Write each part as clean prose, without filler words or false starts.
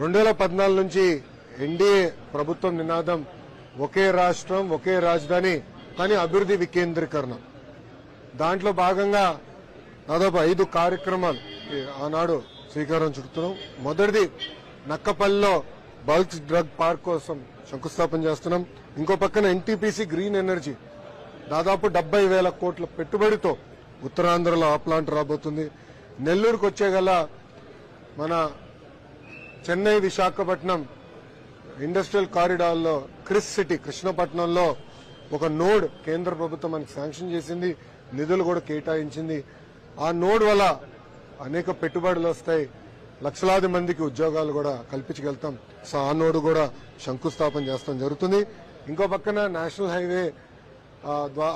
2014 నుంచి ఎన్డీఏ ప్రభుత్వం నినాదం ఒకే రాష్ట్రం ఒకే రాజధాని కానీ అభివృద్ధి వికేంద్రీకరణ. దాంట్లో భాగంగా దాదాపు 5 కార్యక్రమాలు ఆనాడు శ్రీకారం చుడుతున్నాం. మొదటిది నక్కపల్లిలో బల్క్ డ్రగ్ పార్క్ కోసం శంకుస్థాపన చేస్తున్నాం. ఇంకో పక్కన ఎన్టీపీసీ గ్రీన్ ఎనర్జీ దాదాపు 70,000 కోట్ల పెట్టుబడితో ఉత్తరాంధ్రలో ఆ ప్లాంట్ రాబోతుంది. నెల్లూరుకు వచ్చేగల మన చెన్నై విశాఖపట్నం ఇండస్ట్రియల్ కారిడార్లో క్రిస్ సిటీ కృష్ణపట్నంలో ఒక నోడ్ కేంద్ర ప్రభుత్వం మనకి శాంక్షన్ చేసింది, నిధులు కూడా కేటాయించింది. ఆ నోడ్ వల్ల అనేక పెట్టుబడులు వస్తాయి, లక్షలాది మందికి ఉద్యోగాలు కూడా కల్పించగలుగుతాం. సో ఆ నోడు కూడా శంకుస్థాపన చేస్తాం జరుగుతుంది. ఇంకో పక్కన నేషనల్ హైవే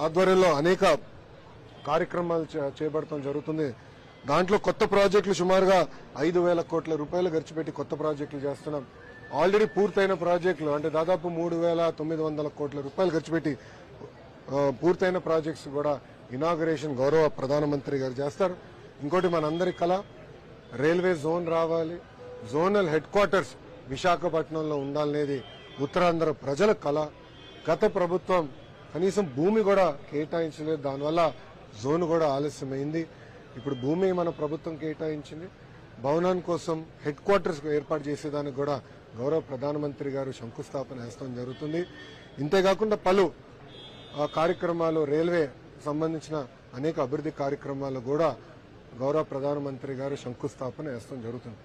ఆధ్వర్యంలో అనేక కార్యక్రమాలు చేపడతాం జరుగుతుంది. దాంట్లో కొత్త ప్రాజెక్టులు సుమారుగా 5,000 కోట్ల రూపాయలు ఖర్చు పెట్టి కొత్త ప్రాజెక్టులు చేస్తున్నాం. ఆల్రెడీ పూర్తయిన ప్రాజెక్టులు అంటే దాదాపు 3,900 కోట్ల రూపాయలు ఖర్చు పెట్టి పూర్తయిన ప్రాజెక్ట్స్ కూడా ఇనాగరేషన్ గౌరవ ప్రధానమంత్రి గారు చేస్తారు. ఇంకోటి మనందరి కళ రైల్వే జోన్ రావాలి, జోనల్ హెడ్ క్వార్టర్స్ విశాఖపట్నంలో ఉండాలనేది ఉత్తరాంధ్ర ప్రజల కళ. గత ప్రభుత్వం కనీసం భూమి కూడా కేటాయించలేదు, దానివల్ల జోన్ కూడా ఆలస్యమైంది. ఇప్పుడు భూమి మన ప్రభుత్వం కేటాయించింది. భవనాన్ని కోసం హెడ్ క్వార్టర్స్ ఏర్పాటు చేసేదానికి కూడా గౌరవ ప్రధానమంత్రి గారు శంకుస్థాపన చేస్తాం జరుగుతుంది. ఇంతేకాకుండా పలు కార్యక్రమాలు రైల్వే సంబంధించిన అనేక అభివృద్ధి కార్యక్రమాలు కూడా గౌరవ ప్రధానమంత్రి గారు శంకుస్థాపన చేస్తాం జరుగుతుంది.